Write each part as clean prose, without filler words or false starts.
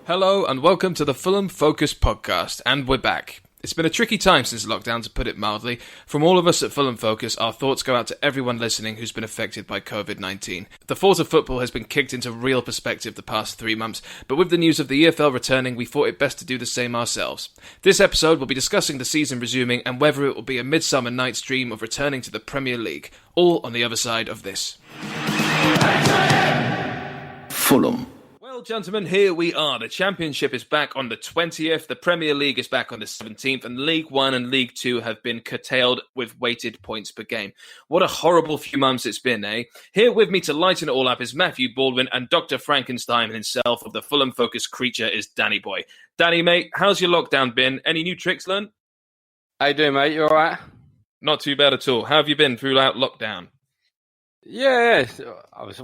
Hello and welcome to the Fulham Focus podcast, and we're back. It's been a tricky time since lockdown, to put it mildly. From all of us at Fulham Focus, our thoughts go out to everyone listening who's been affected by COVID-19. The thought of football has been kicked into real perspective the past 3 months, but with the news of the EFL returning, we thought it best to do the same ourselves. This episode will be discussing the season resuming and whether it will be a midsummer night's dream of returning to the Premier League, all on the other side of this. Fulham. Well, gentlemen, here we are. The Championship is back on the 20th, the Premier League is back on the 17th, and League One and League Two have been curtailed with weighted points per game. What a horrible few months it's been, eh? Here with me to lighten it all up is Matthew Baldwin, and Dr. Frankenstein himself of the Fulham Focus creature is Dannyboi. Danny, mate, how's your lockdown been? Any new tricks learned? How you doing, mate? You all right? Not too bad at all. How have you been throughout lockdown? Yeah, I was,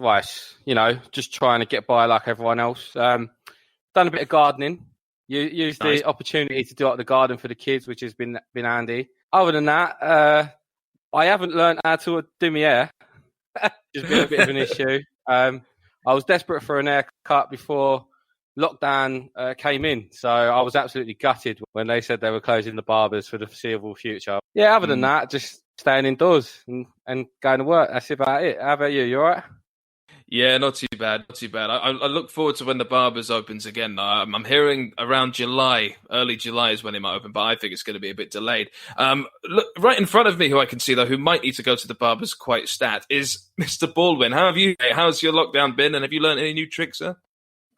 just trying to get by like everyone else. Done a bit of gardening. Used the opportunity to do up the garden for the kids, which has been handy. Other than that, I haven't learned how to do my hair. It's been a bit of an issue. I was desperate for an haircut before lockdown came in, so I was absolutely gutted when they said they were closing the barbers for the foreseeable future. Yeah, other than that, just staying indoors and going to work. That's about it. How about you? You all right? Yeah, not too bad. I look forward to when the barbers opens again. I'm hearing around July, early July is when it might open, but I think it's going to be a bit delayed. Look, right in front of me, who I can see, though, who might need to go to the barbers quite stat, is Mr. Baldwin. How's your lockdown been, and have you learned any new tricks, sir?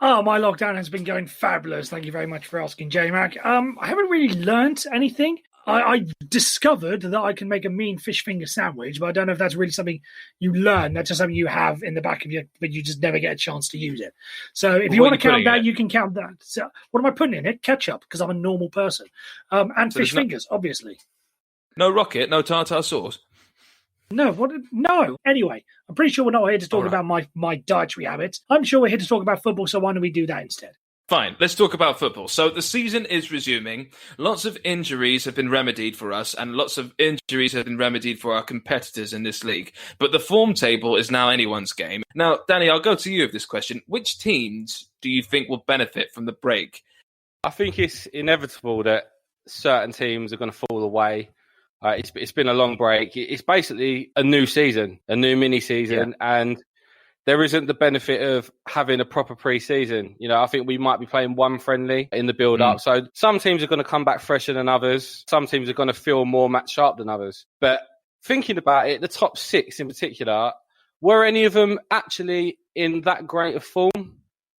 Oh, my lockdown has been going fabulous. Thank you very much for asking, Jmac. I haven't really learnt anything. I discovered that I can make a mean fish finger sandwich, but I don't know if that's really something you learn. That's just something you have in the back of your, but you just never get a chance to use it. So if you want to count that, you can count that. So what am I putting in it? Ketchup, because I'm a normal person. And so fish fingers, obviously. No rocket, no tartar sauce? No. Anyway, I'm pretty sure we're not here to talk about my dietary habits. I'm sure we're here to talk about football, so why don't we do that instead? Fine, let's talk about football. So the season is resuming. Lots of injuries have been remedied for us, and lots of injuries have been remedied for our competitors in this league. But the form table is now anyone's game. Now, Danny, I'll go to you with this question. Which teams do you think will benefit from the break? I think it's inevitable that certain teams are going to fall away. It's been a long break. It's basically a new season, a new mini-season, and there isn't the benefit of having a proper pre-season. You know, I think we might be playing one friendly in the build-up. So some teams are going to come back fresher than others. Some teams are going to feel more match-sharp than others. But thinking about it, the top six in particular, were any of them actually in that great of form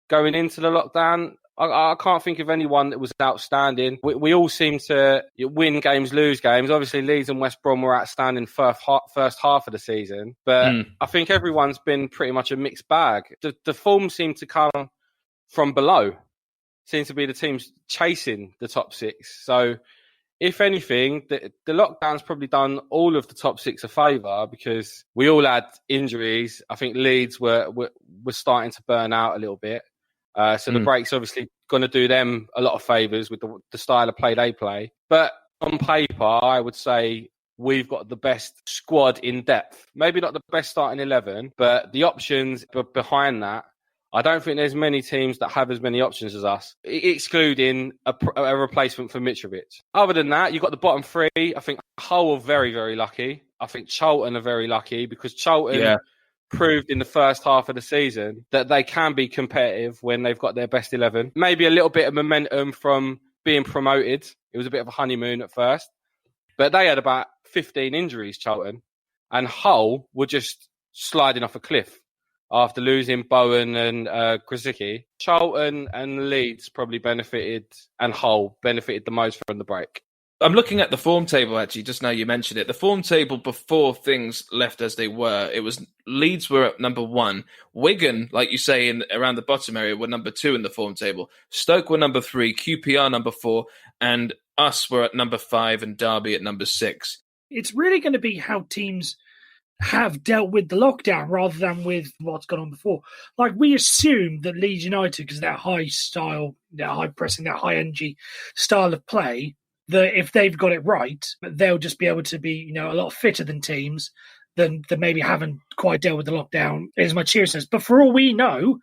going into the lockdown? I can't think of anyone that was outstanding. We all seem to win games, lose games. Obviously, Leeds and West Brom were outstanding first half of the season. But I think everyone's been pretty much a mixed bag. The form seemed to come from below. Seems to be the teams chasing the top six. So, if anything, the lockdown's probably done all of the top six a favour because we all had injuries. I think Leeds were starting to burn out a little bit. So the break's obviously going to do them a lot of favours with the style of play they play. But on paper, I would say we've got the best squad in depth. Maybe not the best starting 11, but the options behind that, I don't think there's many teams that have as many options as us, excluding a replacement for Mitrovic. Other than that, you've got the bottom three. I think Hull are very, very lucky. I think Charlton are very lucky because Charlton proved in the first half of the season that they can be competitive when they've got their best 11. Maybe a little bit of momentum from being promoted. It was a bit of a honeymoon at first. But they had about 15 injuries, Charlton. And Hull were just sliding off a cliff after losing Bowen and Krasicki. Charlton and Leeds probably benefited, and Hull benefited the most from the break. I'm looking at the form table, actually, just now you mentioned it. The form table before things left as they were, it was Leeds were at number 1. Wigan, like you say, around the bottom area, were number 2 in the form table. Stoke were number 3, QPR number 4, and us were at number 5 and Derby at number 6. It's really going to be how teams have dealt with the lockdown rather than with what's gone on before. Like, we assume that Leeds United, because that high style, that high pressing, that high energy style of play, that if they've got it right, they'll just be able to be, a lot fitter than teams that maybe haven't quite dealt with the lockdown as much seriousness. But for all we know,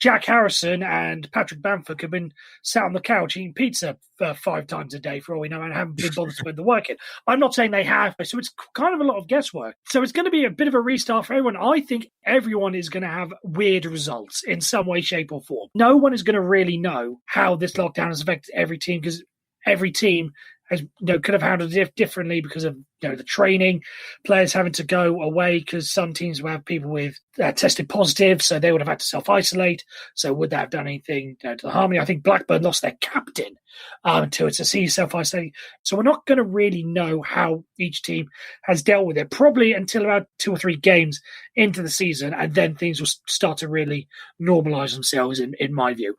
Jack Harrison and Patrick Bamford have been sat on the couch eating pizza 5 times a day for all we know and haven't been bothered to put the work in. I'm not saying they have, so it's kind of a lot of guesswork. So it's going to be a bit of a restart for everyone. I think everyone is going to have weird results in some way, shape or form. No one is going to really know how this lockdown has affected every team, because every team has, could have handled it differently because of the training, players having to go away because some teams will have people with tested positive, so they would have had to self-isolate. So would that have done anything to the harmony? I think Blackburn lost their captain to see self-isolate. So we're not going to really know how each team has dealt with it, probably until about 2 or 3 games into the season, and then things will start to really normalise themselves, in my view.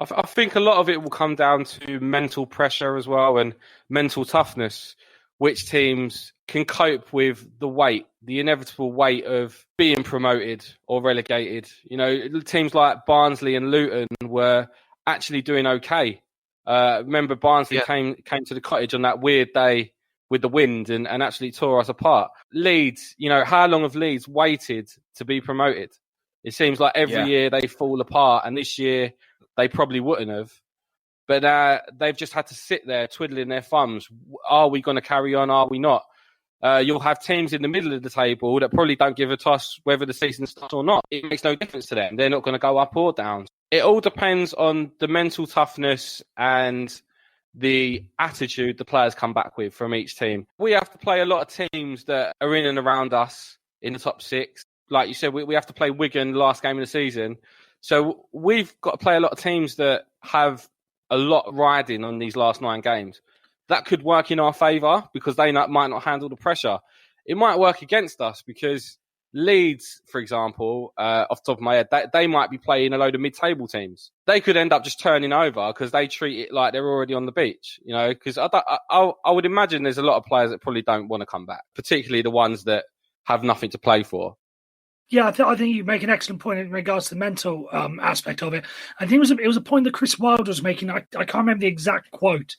I think a lot of it will come down to mental pressure as well and mental toughness, which teams can cope with the inevitable weight of being promoted or relegated. Teams like Barnsley and Luton were actually doing okay. Remember, Barnsley came to the Cottage on that weird day with the wind and actually tore us apart. Leeds, how long have Leeds waited to be promoted? It seems like every year they fall apart, and this year they probably wouldn't have. But they've just had to sit there twiddling their thumbs. Are we going to carry on? Are we not? You'll have teams in the middle of the table that probably don't give a toss whether the season starts or not. It makes no difference to them. They're not going to go up or down. It all depends on the mental toughness and the attitude the players come back with from each team. We have to play a lot of teams that are in and around us in the top 6. Like you said, we have to play Wigan the last game of the season. So we've got to play a lot of teams that have a lot riding on these last 9 games. That could work in our favour because they might not handle the pressure. It might work against us because Leeds, for example, off the top of my head, they might be playing a load of mid-table teams. They could end up just turning over because they treat it like they're already on the beach. Because I would imagine there's a lot of players that probably don't want to come back, particularly the ones that have nothing to play for. Yeah, I think you make an excellent point in regards to the mental aspect of it. I think it was a point that Chris Wilde was making. I can't remember the exact quote,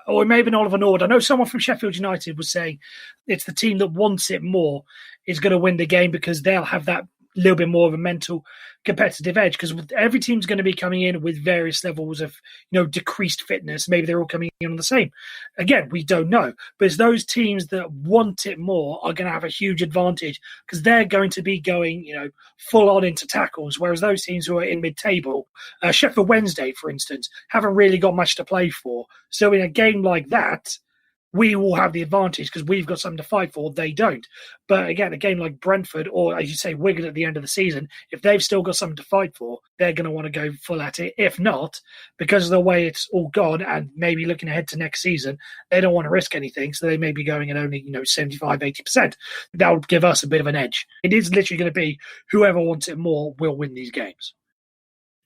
or it may have been Oliver Nord. I know someone from Sheffield United was saying it's the team that wants it more is going to win the game because they'll have that little bit more of a mental competitive edge, because every team's going to be coming in with various levels of decreased fitness. Maybe they're all coming in on the same. Again, we don't know, but it's those teams that want it more are going to have a huge advantage because they're going to be going full on into tackles, whereas those teams who are in mid-table, Sheffield Wednesday for instance, haven't really got much to play for. So in a game like that, we will have the advantage because we've got something to fight for. They don't. But again, a game like Brentford or, as you say, Wigan at the end of the season, if they've still got something to fight for, they're going to want to go full at it. If not, because of the way it's all gone and maybe looking ahead to next season, they don't want to risk anything. So they may be going at only 75, 80%. That would give us a bit of an edge. It is literally going to be whoever wants it more will win these games.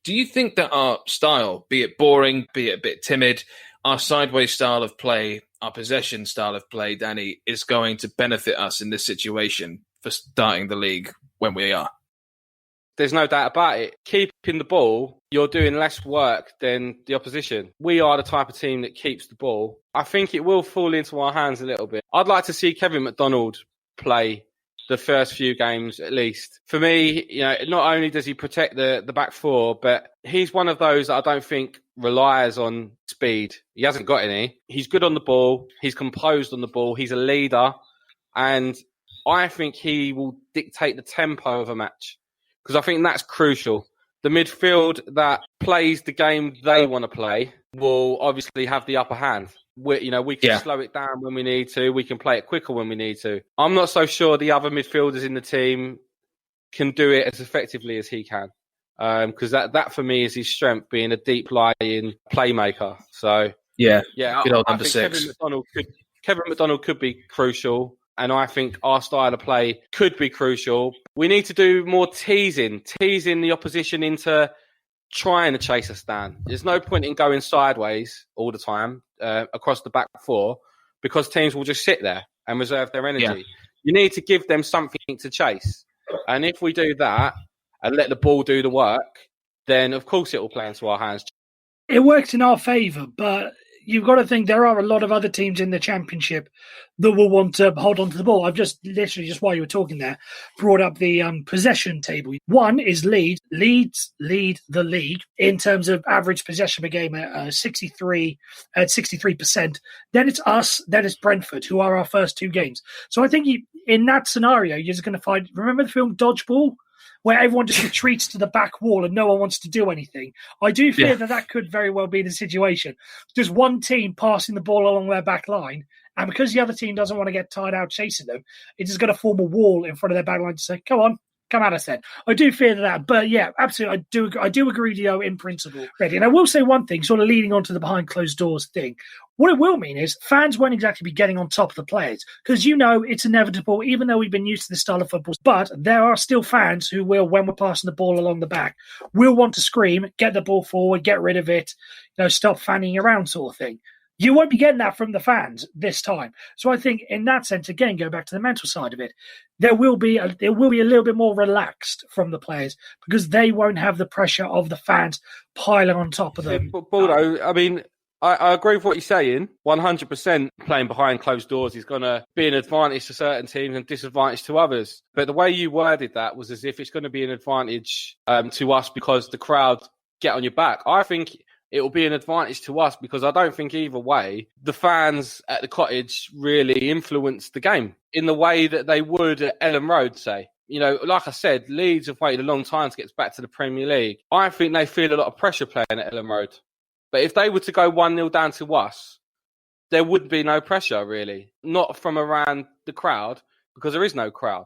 Do you think that our style, be it boring, be it a bit timid, our sideways style of play, our possession style of play, Danny, is going to benefit us in this situation for starting the league when we are? There's no doubt about it. Keeping the ball, you're doing less work than the opposition. We are the type of team that keeps the ball. I think it will fall into our hands a little bit. I'd like to see Kevin McDonald play the first few games at least. For me, not only does he protect the back four, but he's one of those that I don't think relies on speed. He hasn't got any. He's good on the ball. He's composed on the ball. He's a leader. And I think he will dictate the tempo of a match because I think that's crucial. The midfield that plays the game they want to play will obviously have the upper hand. We can slow it down when we need to. We can play it quicker when we need to. I'm not so sure the other midfielders in the team can do it as effectively as he can. Because that for me is his strength, being a deep lying playmaker. So Yeah, Yeah, good old I number think 6. Kevin McDonald could be crucial, and I think our style of play could be crucial. We need to do more teasing the opposition into trying to chase us down. There's no point in going sideways all the time across the back four, because teams will just sit there and reserve their energy. Yeah. You need to give them something to chase. And if we do that and let the ball do the work, then of course it will play into our hands. It worked in our favour, but you've got to think there are a lot of other teams in the Championship that will want to hold on to the ball. I've just literally, just while you were talking there, brought up the possession table. One is Leeds. Leeds lead the league in terms of average possession per game at 63%. Then it's us. Then it's Brentford, who are our first 2 games. So I think in that scenario, you're just going to find. Remember the film Dodgeball, where everyone just retreats to the back wall and no one wants to do anything. I do fear that could very well be the situation. There's one team passing the ball along their back line, and because the other team doesn't want to get tired out chasing them, it's just going to form a wall in front of their back line to say, come on, come at us then. I do fear that. But yeah, absolutely, I do agree with you in principle. Ready. And I will say one thing, sort of leading on to the behind closed doors thing. What it will mean is fans won't exactly be getting on top of the players, because it's inevitable, even though we've been used to this style of football. But there are still fans who will, when we're passing the ball along the back, will want to scream, get the ball forward, get rid of it, stop fanning around sort of thing. You won't be getting that from the fans this time. So I think in that sense, again, go back to the mental side of it, there will be a little bit more relaxed from the players, because they won't have the pressure of the fans piling on top of them. But Baldo, I mean, I agree with what you're saying. 100% playing behind closed doors is going to be an advantage to certain teams and disadvantage to others. But the way you worded that was as if it's going to be an advantage to us because the crowd get on your back. I think it will be an advantage to us because I don't think either way the fans at the Cottage really influence the game in the way that they would at Ellen Road, say. Like I said, Leeds have waited a long time to get back to the Premier League. I think they feel a lot of pressure playing at Ellen Road. But if they were to go 1-0 down to us, there would be no pressure, really. Not from around the crowd, because there is no crowd.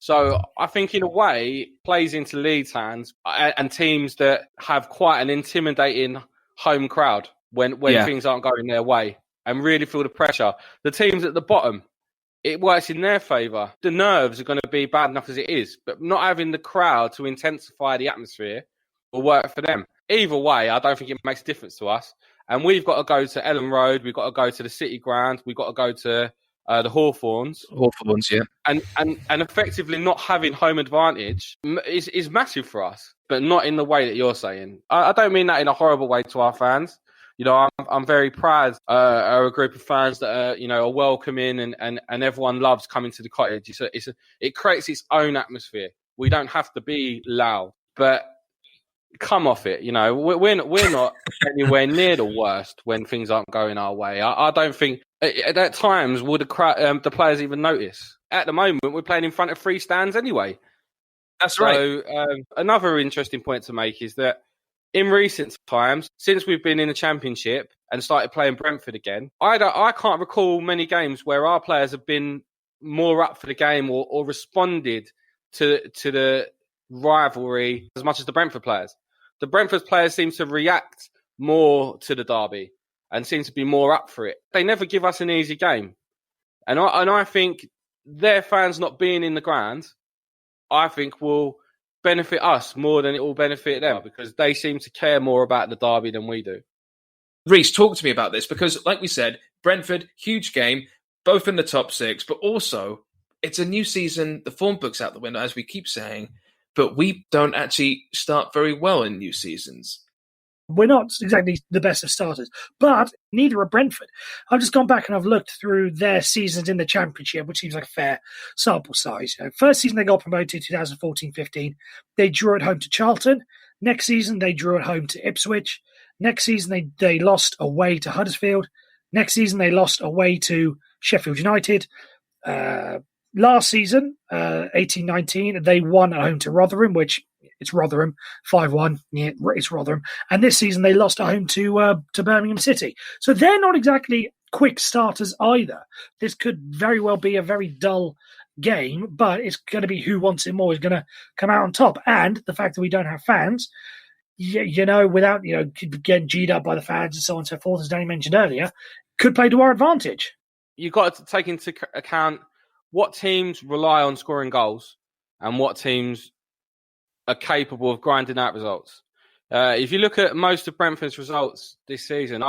So I think, in a way, plays into Leeds' hands and teams that have quite an intimidating home crowd when things aren't going their way and really feel the pressure. The teams at the bottom, it works in their favour. The nerves are going to be bad enough as it is, but not having the crowd to intensify the atmosphere will work for them. Either way, I don't think it makes a difference to us. And we've got to go to Ellen Road. We've got to go to the City Ground. We've got to go to the Hawthorns. Hawthorns, yeah. And effectively not having home advantage is massive for us, but not in the way that you're saying. I don't mean that in a horrible way to our fans. I'm very proud of a group of fans that are welcoming and everyone loves coming to the Cottage. It creates its own atmosphere. We don't have to be loud, but come off it. We're not anywhere near the worst when things aren't going our way. I don't think at times would the players even notice. At the moment, we're playing in front of 3 stands anyway. That's right. So another interesting point to make is that in recent times, since we've been in the Championship and started playing Brentford again, I can't recall many games where our players have been more up for the game or responded to the rivalry as much as the Brentford players. The Brentford players seem to react more to the derby and seem to be more up for it. They never give us an easy game. And I think their fans not being in the ground, I think will benefit us more than it will benefit them, because they seem to care more about the derby than we do. Reece, talk to me about this, because like we said, Brentford, huge game, both in the top 6, but also it's a new season. The form book's out the window, as we keep saying, but we don't actually start very well in new seasons. We're not exactly the best of starters, but neither are Brentford. I've just gone back and I've looked through their seasons in the Championship, which seems like a fair sample size. First season they got promoted, 2014-15. They drew at home to Charlton. Next season they drew at home to Ipswich. Next season they lost away to Huddersfield. Next season they lost away to Sheffield United. Last season, 18-19, they won at home to Rotherham, which it's Rotherham, 5-1. Yeah, it's Rotherham. And this season they lost at home to Birmingham City. So they're not exactly quick starters either. This could very well be a very dull game, but it's going to be who wants it more is going to come out on top. And the fact that we don't have fans without getting G'd up by the fans and so on and so forth, as Danny mentioned earlier, could play to our advantage. You've got to take into account what teams rely on scoring goals and what teams are capable of grinding out results. If you look at most of Brentford's results this season,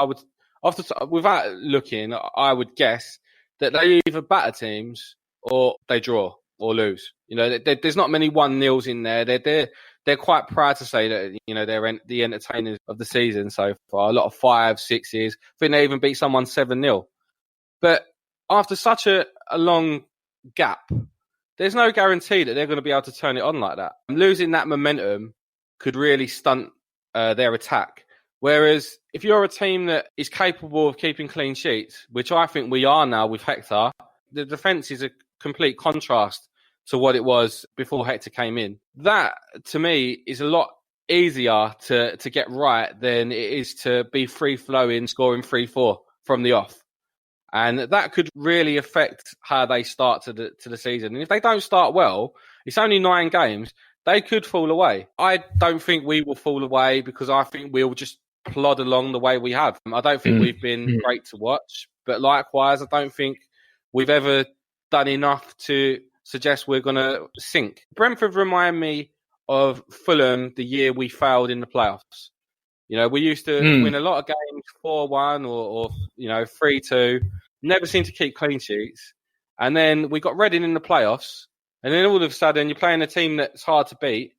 without looking, I would guess that they either batter teams or they draw or lose. There's not many 1-0s in there. They're quite proud to say that they're the entertainers of the season so far. A lot of 5, 6s. I think they even beat someone 7-0. But after such a long gap, there's no guarantee that they're going to be able to turn it on like that. Losing that momentum could really stunt their attack. Whereas if you're a team that is capable of keeping clean sheets, which I think we are now with Hector, the defence is a complete contrast to what it was before Hector came in. That, to me, is a lot easier to get right than it is to be free-flowing, scoring 3-4 from the off. And that could really affect how they start to the season. And if they don't start well, it's only 9 games, they could fall away. I don't think we will fall away because I think we'll just plod along the way we have. I don't think we've been great to watch, but likewise, I don't think we've ever done enough to suggest we're going to sink. Brentford remind me of Fulham the year we failed in the playoffs. We used to win a lot of games 4-1 or 3-2, never seemed to keep clean sheets. And then we got Reading in the playoffs, and then all of a sudden you're playing a team that's hard to beat,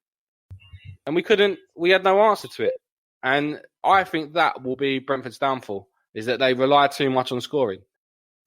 and we had no answer to it. And I think that will be Brentford's downfall, is that they rely too much on scoring.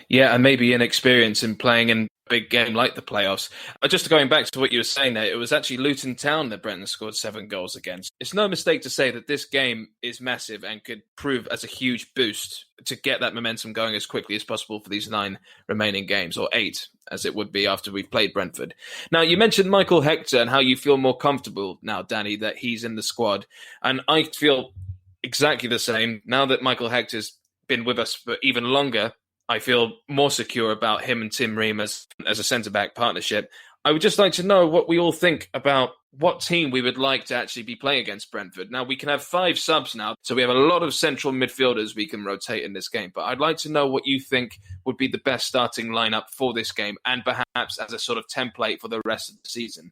Yeah, and maybe inexperience in playing in a big game like the playoffs. Just going back to what you were saying there, it was actually Luton Town that Brenton scored 7 goals against. It's no mistake to say that this game is massive and could prove as a huge boost to get that momentum going as quickly as possible for these 9 remaining games, or 8, as it would be after we've played Brentford. Now, you mentioned Michael Hector and how you feel more comfortable now, Danny, that he's in the squad. And I feel exactly the same. Now that Michael Hector's been with us for even longer, I feel more secure about him and Tim Ream as a centre-back partnership. I would just like to know what we all think about what team we would like to actually be playing against Brentford. Now, we can have 5 subs now, so we have a lot of central midfielders we can rotate in this game. But I'd like to know what you think would be the best starting lineup for this game and perhaps as a sort of template for the rest of the season.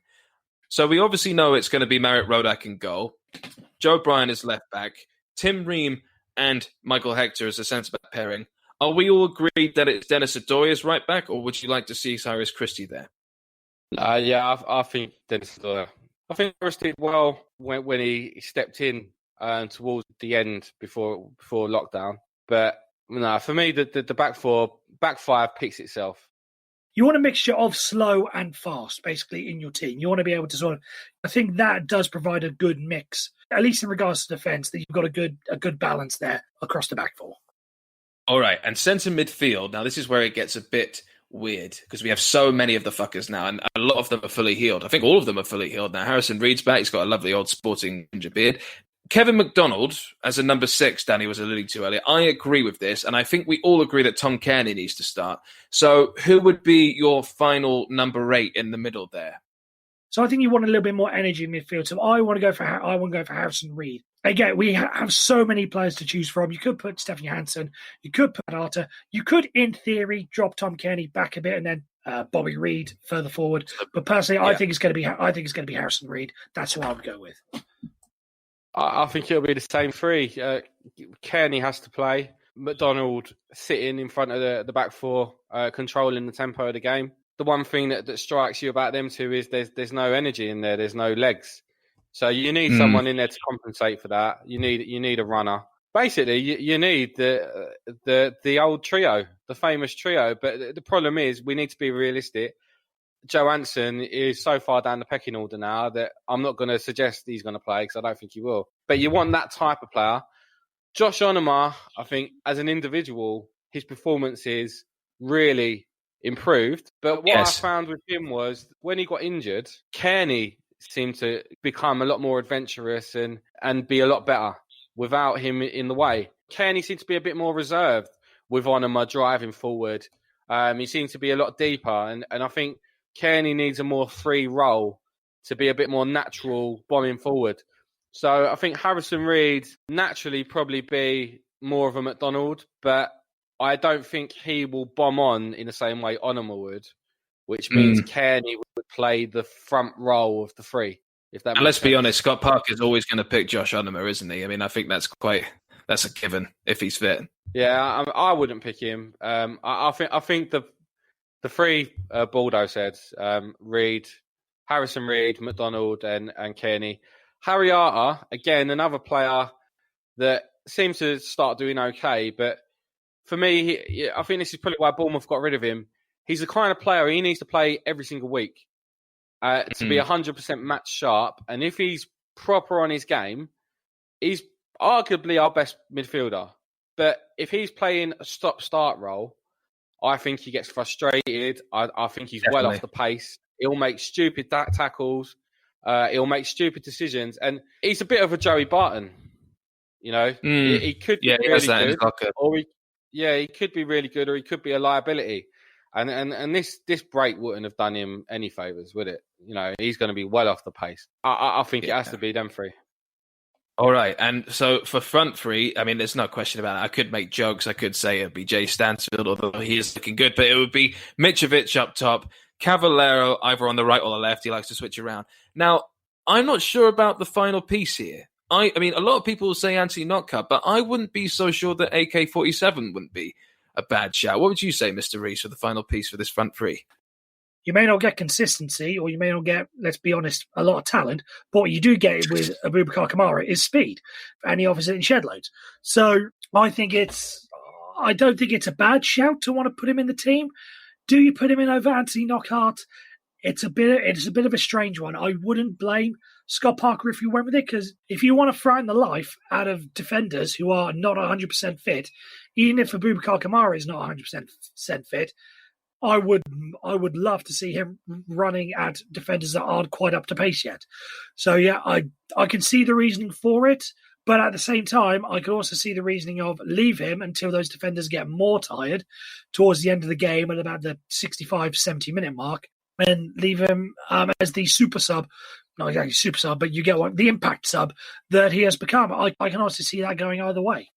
So we obviously know it's going to be Marek Rodak in goal. Joe Bryan is left back. Tim Ream and Michael Hector as a centre-back pairing. Are we all agreed that it's Dennis Adoy as right back, or would you like to see Cyrus Christie there? I think Dennis Adoy. I think Cyrus did well when he stepped in towards the end before lockdown. But for me, the back 5 picks itself. You want a mixture of slow and fast, basically, in your team. You want to be able to I think that does provide a good mix, at least in regards to defence, that you've got a good balance there across the back 4. All right, and centre midfield. Now, this is where it gets a bit weird because we have so many of the fuckers now, and a lot of them are fully healed. I think all of them are fully healed now. Harrison Reed's back. He's got a lovely old sporting ginger beard. Kevin McDonald as a number 6, Danny was alluding to earlier. I agree with this, and I think we all agree that Tom Kearney needs to start. So who would be your final number 8 in the middle there? So I think you want a little bit more energy in midfield. So I want to go for Harrison Reed. Again, we have so many players to choose from. You could put Stefan Johansson, you could put Arta, you could, in theory, drop Tom Kearney back a bit and then Bobby Reed further forward. But personally, I think it's going to be Harrison Reed. That's who I would go with. I think it'll be the same 3. Kearney has to play. McDonald sitting in front of the back 4, controlling the tempo of the game. The one thing that strikes you about them 2 is there's no energy in there. There's no legs. So you need someone in there to compensate for that. You need a runner. Basically, you need the old trio, the famous trio. But the problem is we need to be realistic. Johansson is so far down the pecking order now that I'm not going to suggest he's going to play because I don't think he will. But you want that type of player. Josh Onoma, I think, as an individual, his performance is really improved. But what I found with him was when he got injured, Kearney seemed to become a lot more adventurous and be a lot better without him in the way. Kearney seemed to be a bit more reserved with Onoma driving forward. He seemed to be a lot deeper. And I think Kearney needs a more free role to be a bit more natural bombing forward. So I think Harrison Reed naturally probably be more of a McDonald, but I don't think he will bomb on in the same way Onoma would, which means Kearney would play the front role of the three. If that and makes let's sense. be honest, Scott Parker's always going to pick Josh Onoma, isn't he? I mean, I think that's a given if he's fit. Yeah, I wouldn't pick him. I think the three Baldo said, Reed, Harrison Reed, McDonald, and Kearney. Harry Arter, again, another player that seems to start doing okay, but for me, I think this is probably why Bournemouth got rid of him. He's the kind of player he needs to play every single week to be 100% match sharp. And if he's proper on his game, he's arguably our best midfielder. But if he's playing a stop-start role, I think he gets frustrated. I think he's well off the pace. He'll make stupid tackles. He'll make stupid decisions. And he's a bit of a Joey Barton. You know, he could be really good. He could be really good, or he could be a liability. And this break wouldn't have done him any favours, would it? You know, he's going to be well off the pace. I think it has to be them three. All right, and so for front three, I mean, there's no question about it. I could make jokes. I could say it'd be Jay Stansfield, although he is looking good, but it would be Mitrovic up top, Cavallero either on the right or the left. He likes to switch around. Now, I'm not sure about the final piece here. I mean, a lot of people say Anthony Knockaert, but I wouldn't be so sure that AK-47 wouldn't be a bad shout. What would you say, Mr. Rees, for the final piece for this front three? You may not get consistency, or you may not get, let's be honest, a lot of talent, but what you do get with Abubakar Kamara is speed, and he offers it in shed loads. So I don't think it's a bad shout to want to put him in the team. Do you put him in over Anthony Knockaert? It's a bit of a strange one. I wouldn't blame Scott Parker if you went with it, because if you want to frighten the life out of defenders who are not 100% fit, even if Abubakar Kamara is not 100% fit, I would love to see him running at defenders that aren't quite up to pace yet. So yeah, I can see the reasoning for it, but at the same time, I could also see the reasoning of leave him until those defenders get more tired towards the end of the game at about the 65, 70 minute mark, and leave him as the super sub, not exactly super sub, but you get the impact sub that he has become. I can also see that going either way.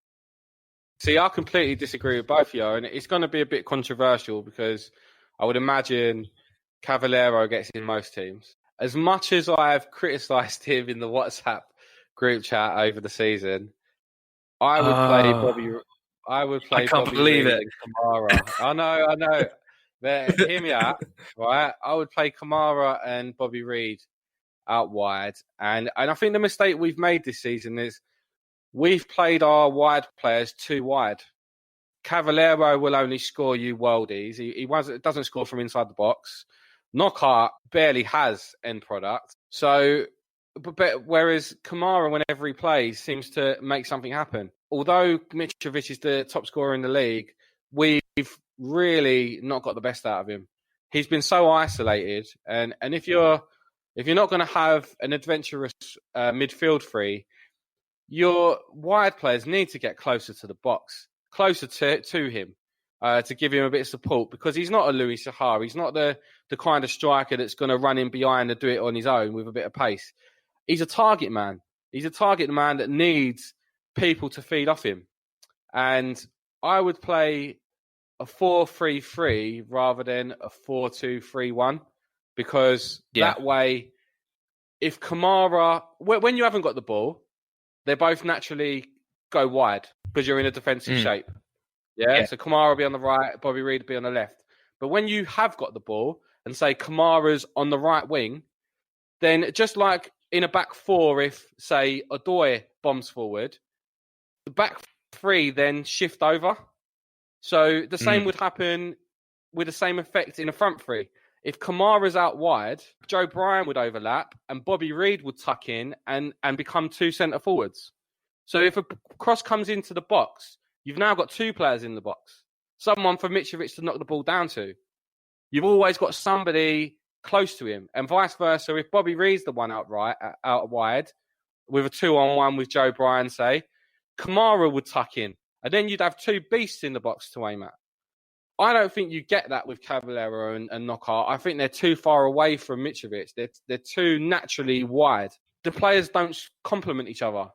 See, I completely disagree with both of you, and it's going to be a bit controversial because I would imagine Cavallero gets in most teams. As much as I've criticised him in the WhatsApp group chat over the season, I would play Bobby. I would play. I can't Bobby believe Reed it. And Kamara. I know. But hear me out, right? I would play Kamara and Bobby Reed out wide, and I think the mistake we've made this season is we've played our wide players too wide. Cavallero will only score you worldies. He doesn't score from inside the box. Knockaert barely has end product. So, but whereas Kamara, whenever he plays, seems to make something happen. Although Mitrovic is the top scorer in the league, we've really not got the best out of him. He's been so isolated, and if you're not going to have an adventurous midfield three, your wide players need to get closer to the box, closer to him, to give him a bit of support, because he's not a Louis Saha. He's not the kind of striker that's going to run in behind and do it on his own with a bit of pace. He's a target man. He's a target man that needs people to feed off him. And I would play a 4-3-3 rather than a 4-2-3-1, because that way, if Kamara, when you haven't got the ball, they both naturally go wide because you're in a defensive shape. Yeah? So Kamara will be on the right, Bobby Reed will be on the left. But when you have got the ball and say Kamara's on the right wing, then just like in a back four, if, say, Odoi bombs forward, the back three then shift over. So the same would happen with the same effect in a front three. If Kamara's out wide, Joe Bryan would overlap and Bobby Reed would tuck in and become two centre forwards. So if a cross comes into the box, you've now got two players in the box. Someone for Mitrovic to knock the ball down to. You've always got somebody close to him, and vice versa. If Bobby Reed's the one out wide, with a 2-on-1 with Joe Bryan, say, Kamara would tuck in, and then you'd have two beasts in the box to aim at. I don't think you get that with Cavallero and Knockaert. I think they're too far away from Mitrovic. They're too naturally wide. the players don't complement each other.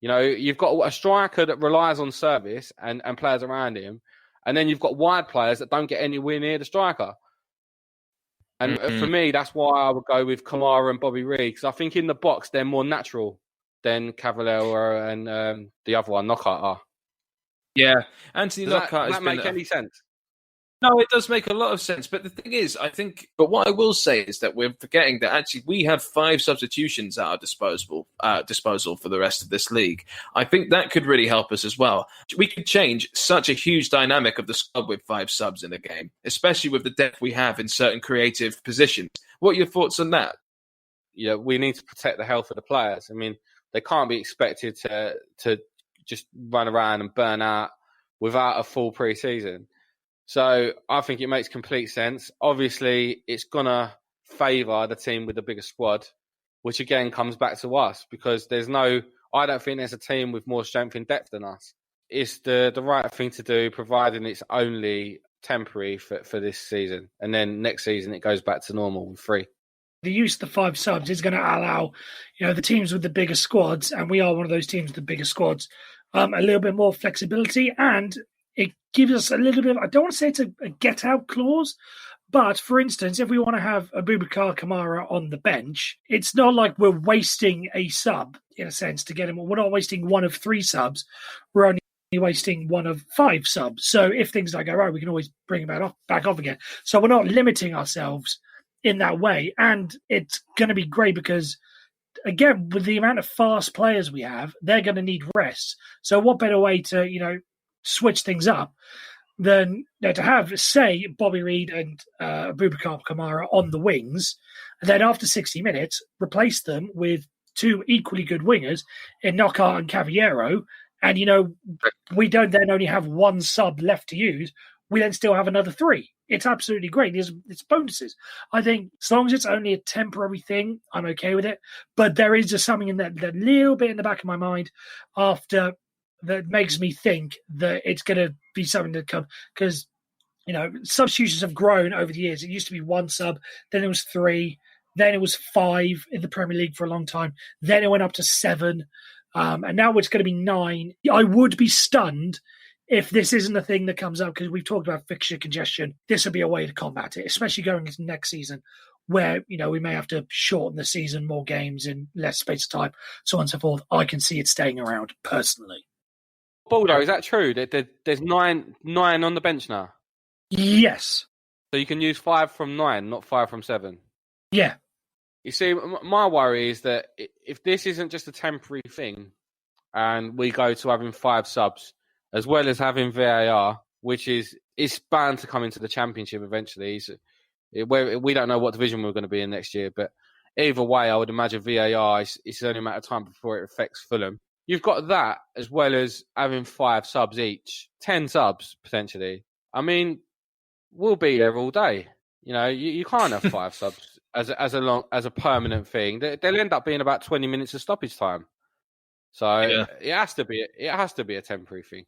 You know, you've got a striker that relies on service and players around him, and then you've got wide players that don't get anywhere near the striker. And for me, that's why I would go with Kamara and Bobby Reid, because I think in the box they're more natural than Cavalier and the other one, Knockout, are. Yeah, Anthony Does Lockhart that make any sense? No, it does make a lot of sense. But the thing is, but what I will say is that we're forgetting that actually we have 5 substitutions at our disposal for the rest of this league. I think that could really help us as well. We could change such a huge dynamic of the squad with 5 subs in a game, especially with the depth we have in certain creative positions. What are your thoughts on that? Yeah, we need to protect the health of the players. I mean, they can't be expected to just run around and burn out without a full pre-season. So I think it makes complete sense. Obviously, it's going to favour the team with the bigger squad, which again comes back to us because I don't think there's a team with more strength and depth than us. It's the right thing to do, providing it's only temporary for this season. And then next season, it goes back to normal with 3. The use of the 5 subs is going to allow, the teams with the bigger squads, and we are one of those teams with the bigger squads, a little bit more flexibility, and it gives us a little bit of, I don't want to say it's a get-out clause, but for instance, if we want to have Abubakar Kamara on the bench, it's not like we're wasting a sub, in a sense, to get him. We're not wasting one of 3 subs. We're only wasting one of 5 subs. So if things don't go right, we can always bring him back off again. So we're not limiting ourselves in that way. And it's going to be great because, again, with the amount of fast players we have, they're going to need rest. So what better way to, switch things up than to have, say, Bobby Reid and Abubakar Kamara on the wings, and then after 60 minutes, replace them with 2 equally good wingers in Knockout and Cavallero, and, we don't then only have 1 sub left to use. We then still have another 3. It's absolutely great. It's bonuses. I think as long as it's only a temporary thing, I'm okay with it. But there is just something in that little bit in the back of my mind after that makes me think that it's going to be something to come, because substitutions have grown over the years. It used to be 1 sub, then it was 3, then it was 5 in the Premier League for a long time, then it went up to 7, and now it's going to be 9. I would be stunned if this isn't a thing that comes up, because we've talked about fixture congestion. This would be a way to combat it, especially going into next season, where we may have to shorten the season, more games in less space of time, so on and so forth. I can see it staying around personally. Baldo, is that true? There's 9 on the bench now? Yes. So you can use 5 from 9, not 5 from 7? Yeah. You see, my worry is that if this isn't just a temporary thing and we go to having 5 subs, as well as having VAR, which is bound to come into the Championship eventually. We don't know what division we're going to be in next year, but either way, I would imagine VAR, it's only a matter of time before it affects Fulham. You've got that, as well as having 5 subs each, 10 subs, potentially. I mean, we'll be there all day. You can't have 5 subs as a permanent thing. They'll end up being about 20 minutes of stoppage time. So It has to be a temporary thing.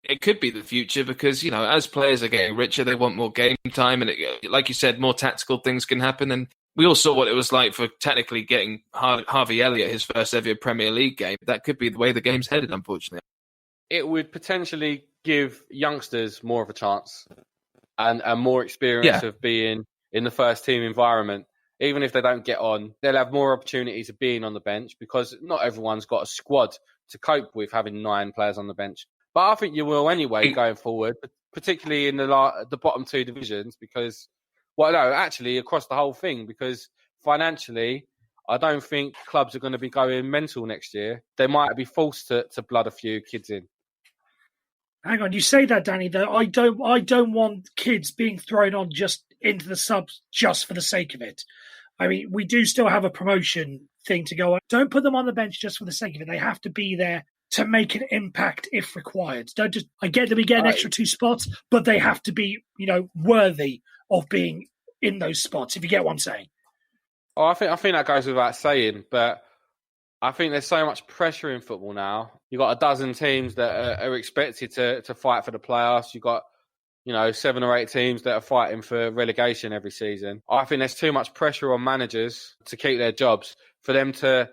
It could be the future because, as players are getting richer, they want more game time. And like you said, more tactical things can happen. And we all saw what it was like for technically getting Harvey Elliott his first ever Premier League game. That could be the way the game's headed, unfortunately. It would potentially give youngsters more of a chance and more experience of being in the first team environment. Even if they don't get on, they'll have more opportunities of being on the bench because not everyone's got a squad to cope with having 9 players on the bench. But I think you will anyway going forward, particularly in the bottom 2 divisions because, actually across the whole thing because financially, I don't think clubs are going to be going mental next year. They might be forced to blood a few kids in. Hang on, you say that, Danny, though. I don't want kids being thrown on just into the subs just for the sake of it. I mean, we do still have a promotion thing to go on. Don't put them on the bench just for the sake of it. They have to be there to make an impact if required. Don't just. I get that we get an extra 2 spots, but they have to be, worthy of being in those spots. If you get what I'm saying. Oh, I think that goes without saying, but I think there's so much pressure in football now. You've got a dozen teams that are expected to fight for the playoffs. You've got 7 or 8 teams that are fighting for relegation every season. I think there's too much pressure on managers to keep their jobs for them to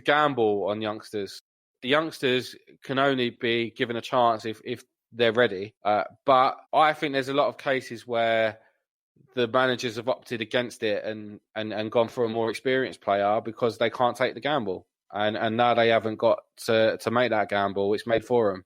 gamble on youngsters. The youngsters can only be given a chance if they're ready. But I think there's a lot of cases where the managers have opted against it and gone for a more experienced player because they can't take the gamble. And now they haven't got to make that gamble. It's made for them.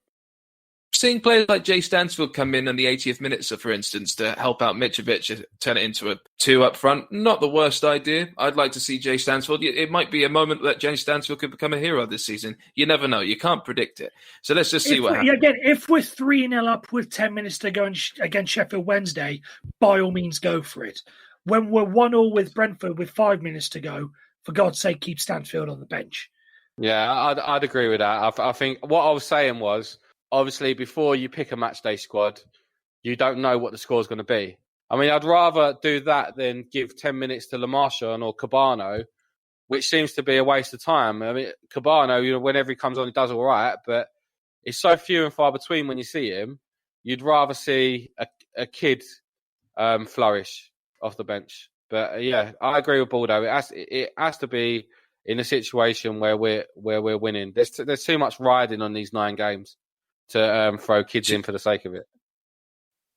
Seeing players like Jay Stansfield come in the 80th minute, so for instance, to help out Mitrovic, turn it into a 2 up front, not the worst idea. I'd like to see Jay Stansfield. It might be a moment that Jay Stansfield could become a hero this season. You never know. You can't predict it. So let's just see what happens. Again, if we're 3-0 up with 10 minutes to go against Sheffield Wednesday, by all means go for it. When we're 1-1 with Brentford with 5 minutes to go, for God's sake, keep Stansfield on the bench. Yeah, I'd agree with that. I think what I was saying was, obviously, before you pick a matchday squad, you don't know what the score's going to be. I mean, I'd rather do that than give 10 minutes to Lamarchon or Cabano, which seems to be a waste of time. I mean, Cabano, whenever he comes on, he does all right, but it's so few and far between when you see him. You'd rather see a kid flourish off the bench. But yeah, I agree with Baldo. It has to be in a situation where we're winning. There's too much riding on these 9 games to throw kids in for the sake of it.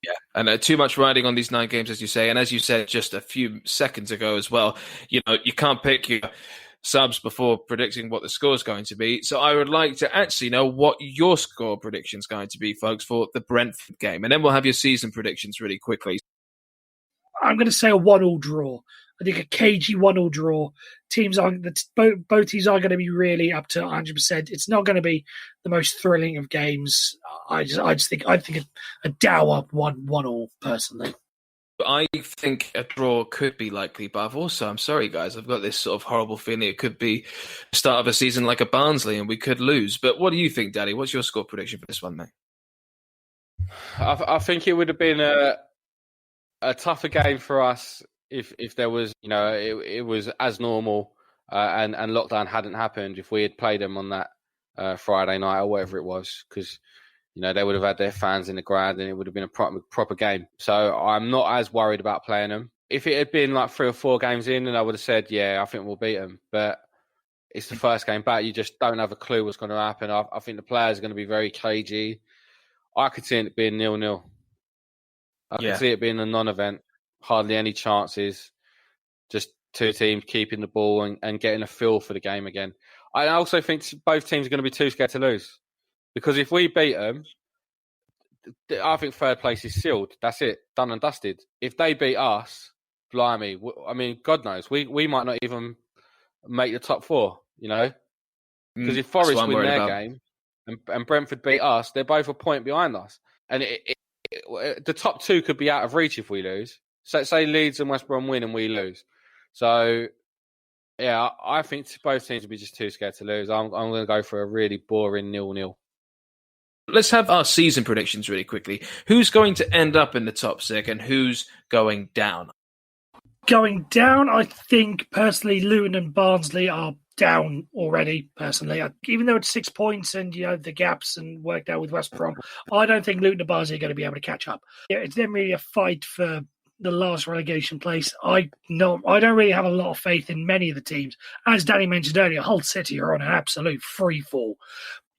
Yeah, and too much riding on these 9 games, as you say. And as you said just a few seconds ago as well, you can't pick your subs before predicting what the score is going to be. So I would like to actually know what your score prediction is going to be, folks, for the Brentford game. And then we'll have your season predictions really quickly. I'm going to say a 1-1 draw. I think a cagey 1-1 draw. Both teams are going to be really up to 100%. It's not going to be the most thrilling of games. I think a dour 1-1 personally. I think a draw could be likely, but I'm sorry, guys, I've got this sort of horrible feeling it could be the start of a season like a Barnsley and we could lose. But what do you think, Daddy? What's your score prediction for this one, mate? I think it would have been a tougher game for us if there was, it was as normal and lockdown hadn't happened, if we had played them on that Friday night or whatever it was, because, they would have had their fans in the ground and it would have been a proper game. So I'm not as worried about playing them. If it had been like 3 or 4 games in, then I would have said, yeah, I think we'll beat them. But it's the first game back. You just don't have a clue what's going to happen. I think the players are going to be very cagey. I could see it being 0-0. I could see it being a non-event. Hardly any chances. Just 2 teams keeping the ball and getting a feel for the game again. I also think both teams are going to be too scared to lose. Because if we beat them, I think 3rd place is sealed. That's it. Done and dusted. If they beat us, blimey. I mean, God knows. We might not even make the top 4, Because if Forest win their game and Brentford beat us, they're both a point behind us. And the top 2 could be out of reach if we lose. So say Leeds and West Brom win and we lose. So, yeah, I think both teams will be just too scared to lose. I'm going to go for a really boring 0-0. Let's have our season predictions really quickly. Who's going to end up in the top 6 and who's going down? Going down, I think, personally, Luton and Barnsley are down already, personally. Even though it's 6 points and, the gaps and worked out with West Brom, I don't think Luton and Barnsley are going to be able to catch up. It's then really a fight for the last relegation place. I don't really have a lot of faith in many of the teams. As Danny mentioned earlier, Hull City are on an absolute free fall.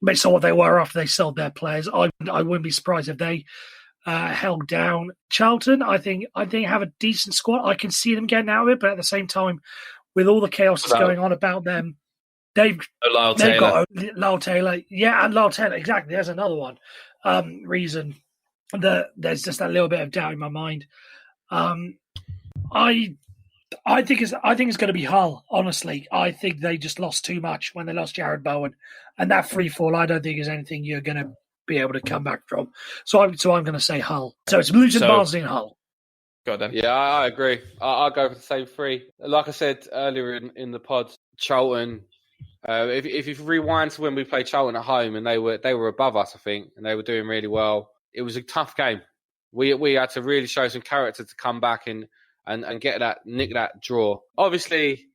Based on what they were after they sold their players, I wouldn't be surprised if they held down. Charlton, I think have a decent squad. I can see them getting out of it, but at the same time, with all the chaos that's going on about them, they've got Lyle Taylor. Yeah, and Lyle Taylor, exactly. There's another one reason that there's just a little bit of doubt in my mind. I think it's going to be Hull. Honestly, I think they just lost too much when they lost Jared Bowen, and that free fall. I don't think is anything you're going to be able to come back from. So I'm going to say Hull. So it's Luton, Barnsley, and Hull. Go on, then. Yeah, I agree. I'll go for the same 3. Like I said earlier in the pod, Charlton. If you rewind to when we played Charlton at home and they were above us, I think, and they were doing really well. It was a tough game. We had to really show some character to come back and nick that draw. Obviously,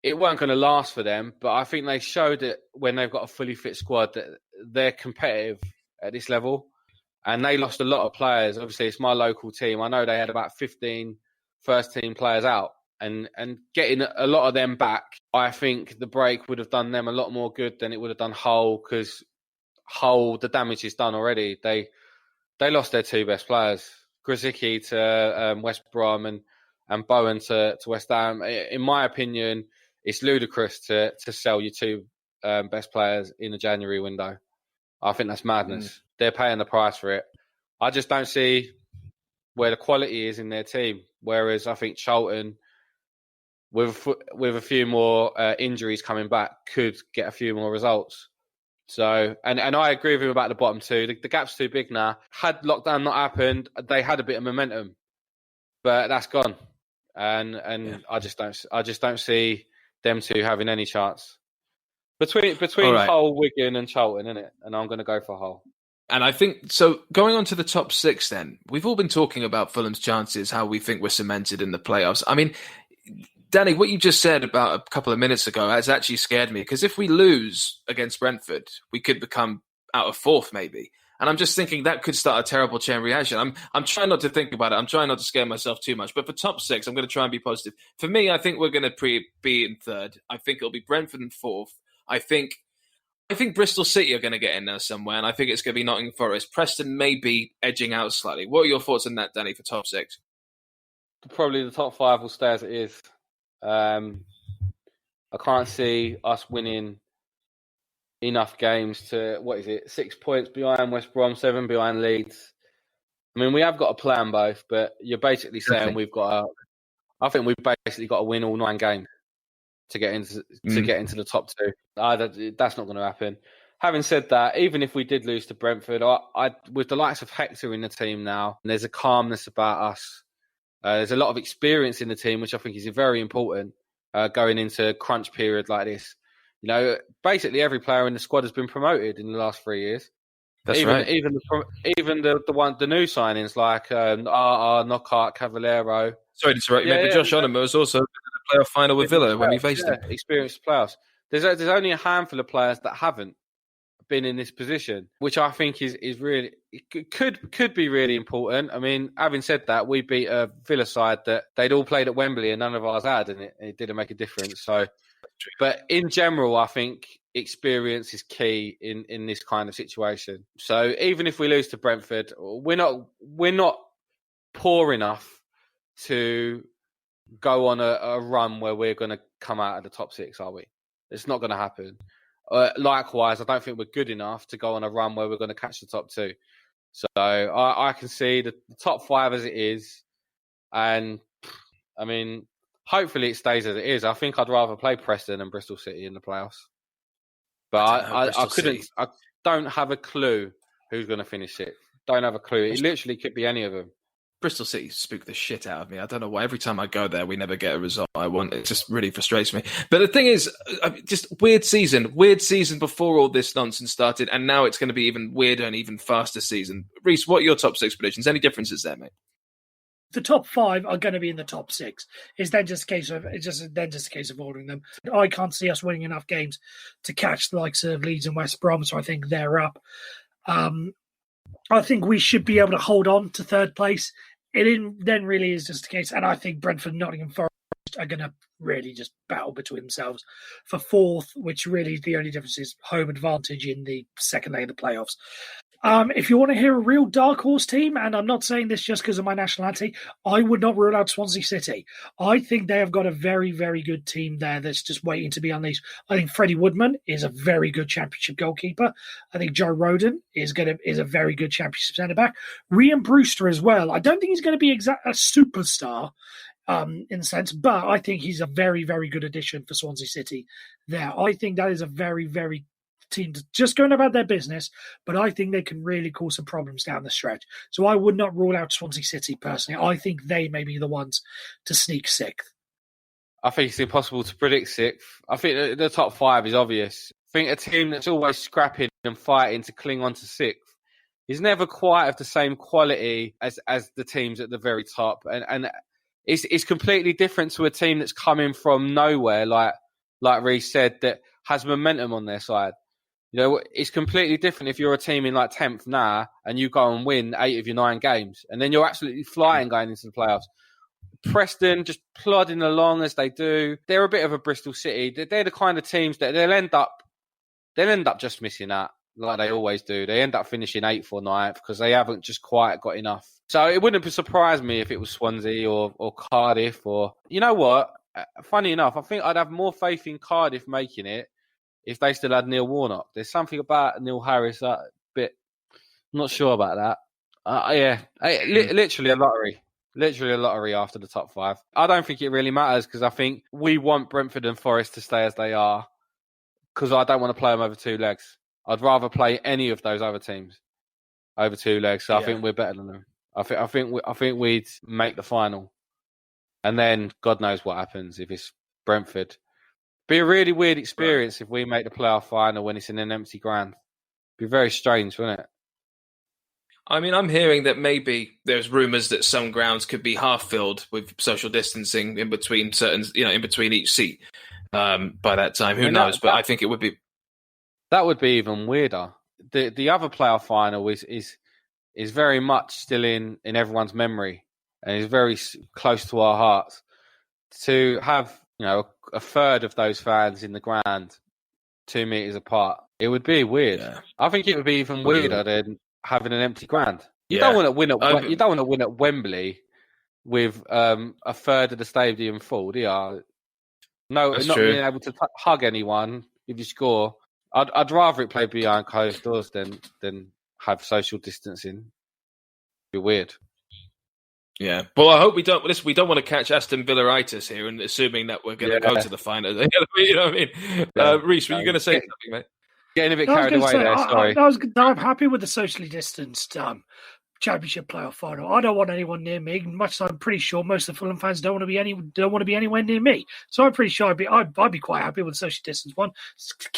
it weren't going to last for them, but I think they showed it when they've got a fully fit squad that they're competitive at this level. And they lost a lot of players. Obviously, it's my local team. I know they had about 15 first-team players out. and getting a lot of them back, I think the break would have done them a lot more good than it would have done Hull, because Hull, the damage is done already. They lost their two best players, Grzycki to West Brom and Bowen to West Ham. In my opinion, it's ludicrous to sell your two best players in the January window. I think that's madness. They're paying the price for it. I just don't see where the quality is in their team. Whereas I think Charlton, with a few more injuries coming back, could get a few more results. So, and I agree with him about the bottom two. The gap's too big now. Had lockdown not happened, they had a bit of momentum, but that's gone. And I just don't see them two having any chance. Between Hull, Wigan and Charlton, innit? And I'm going to go for Hull. And I think, so going on to the top six then, we've all been talking about Fulham's chances, how we think we're cemented in the playoffs. I mean, Danny, what you just said about a couple of minutes ago has actually scared me, because if we lose against Brentford, we could become out of fourth maybe. And I'm just thinking that could start a terrible chain reaction. I'm trying not to think about it. I'm trying not to scare myself too much. But for top six, I'm going to try and be positive. For me, I think we're going to be in third. I think it'll be Brentford in fourth. I think Bristol City are going to get in there somewhere, and I think it's going to be Nottingham Forest. Preston may be edging out slightly. What are your thoughts on that, Danny, for top six? Probably the top five will stay as it is. I can't see us winning enough games to, 6 points behind West Brom, 7 behind Leeds. I mean, we have got to play them both, but you're basically saying I think we've basically got to win all 9 games to get into the top two. That's not going to happen. Having said that, even if we did lose to Brentford, I with the likes of Hector in the team now, there's a calmness about us. There's a lot of experience in the team, which I think is very important going into a crunch period like this. You know, basically every player in the squad has been promoted in the last 3 years. That's right. Even the new signings like Knockout, Cavallero. Sorry to interrupt you, but Josh Onomah was also in the playoff final with Villa when we faced them. Experienced playoffs. There's only a handful of players that haven't been in this position, which I think is really could be really important. I mean, having said that, we beat a Villa side that they'd all played at Wembley and none of ours had, and it didn't make a difference. So, but in general, I think experience is key in this kind of situation. So even if we lose to Brentford, we're not poor enough to go on a run where we're going to come out of the top 6, are we? It's not going to happen. Likewise, I don't think we're good enough to go on a run where we're going to catch the top 2. So I can see the top 5 as it is. And, I mean, hopefully it stays as it is. I think I'd rather play Preston than Bristol City in the playoffs. But I don't have a clue who's going to finish 6th. Don't have a clue. It literally could be any of them. Bristol City spook the shit out of me. I don't know why. Every time I go there, we never get a result I want. It just really frustrates me. But the thing is, just weird season before all this nonsense started, and now it's going to be even weirder and even faster season. Reece, what are your top 6 predictions? Any differences there, mate? The top 5 are going to be in the top 6. It's then just a case of ordering them. I can't see us winning enough games to catch the likes of Leeds and West Brom, so I think they're up. I think we should be able to hold on to third place. It then really is just the case. And I think Brentford and Nottingham Forest are going to really just battle between themselves for fourth, which really the only difference is home advantage in the second leg of the playoffs. If you want to hear a real dark horse team, and I'm not saying this just because of my nationality, I would not rule out Swansea City. I think they have got a very, very good team there that's just waiting to be unleashed. I think Freddie Woodman is a very good championship goalkeeper. I think Joe Rodon is a very good championship centre-back. Rhian Brewster as well. I don't think he's going to be a superstar in a sense, but I think he's a very, very good addition for Swansea City there. I think that is a very, very team just going about their business, but I think they can really cause some problems down the stretch. So I would not rule out Swansea City personally. I think they may be the ones to sneak 6th. I think it's impossible to predict 6th. I think the top 5 is obvious. I think a team that's always scrapping and fighting to cling on to 6th is never quite of the same quality as the teams at the very top. And it's completely different to a team that's coming from nowhere, like Reece said, that has momentum on their side. You know, it's completely different if you're a team in like 10th now and you go and win 8 of your 9 games and then you're absolutely flying going into the playoffs. Preston just plodding along as they do. They're a bit of a Bristol City. They're the kind of teams that they'll end up just missing that, like they always do. They end up finishing 8th or 9th because they haven't just quite got enough. So it wouldn't surprise me if it was Swansea or Cardiff or... You know what? Funny enough, I think I'd have more faith in Cardiff making it if they still had Neil Warnock. There's something about Neil Harris that bit... I'm not sure about that. Literally a lottery. Literally a lottery after the top 5. I don't think it really matters because I think we want Brentford and Forest to stay as they are because I don't want to play them over 2 legs. I'd rather play any of those other teams over 2 legs. So I think we're better than them. I think we'd make the final, and then God knows what happens if it's Brentford. Be a really weird experience if we make the playoff final when it's in an empty ground. Be very strange, wouldn't it? I mean, I'm hearing that maybe there's rumours that some grounds could be half filled with social distancing in between in between each seat by that time. Who knows? But I think it would be. That would be even weirder. The other playoff final is very much still in everyone's memory and is very close to our hearts. To have a third of those fans in the ground 2 meters apart, it would be weird. Yeah. I think it would be even weirder than having an empty ground. You don't want to win at you don't want to win at Wembley with a third of the stadium full, do you? No, not being able to hug anyone if you score. I'd rather it play behind closed doors than have social distancing. It'd be weird. Yeah, well, I hope we don't. Listen, we don't want to catch Aston Villa-itis here, and assuming that we're going to go to the final. You know what I mean? Reece, were you going to say something, mate? Getting a bit carried away there. Sorry. I'm happy with the socially distanced Championship playoff final. I don't want anyone near me. Much as I'm pretty sure most of the Fulham fans don't want to be anywhere near me. So I'm pretty sure I'd be quite happy with the social distance one.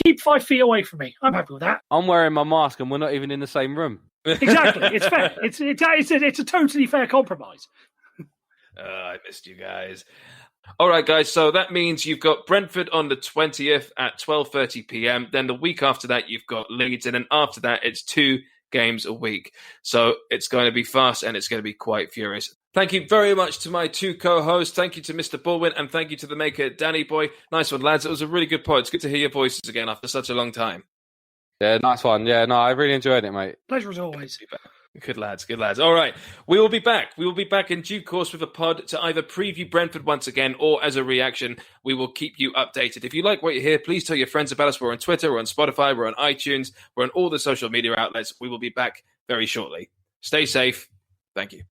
Keep 5 feet away from me. I'm happy with that. I'm wearing my mask, and we're not even in the same room. Exactly, it's fair. It's a totally fair compromise. I missed you guys. All right, guys. So that means you've got Brentford on the 20th at 12:30 p.m. Then the week after that, you've got Leeds, and then after that, it's 2 games a week. So it's going to be fast, and it's going to be quite furious. Thank you very much to my 2 co-hosts. Thank you to Mr. Baldwin, and thank you to the maker, Dannyboi. Nice one, lads. It was a really good pod. It's good to hear your voices again after such a long time. Yeah, nice one. Yeah, no, I really enjoyed it, mate. Pleasure as always. Good lads, good lads. All right, we will be back. We will be back in due course with a pod to either preview Brentford once again or as a reaction. We will keep you updated. If you like what you hear, please tell your friends about us. We're on Twitter, we're on Spotify, we're on iTunes, we're on all the social media outlets. We will be back very shortly. Stay safe. Thank you.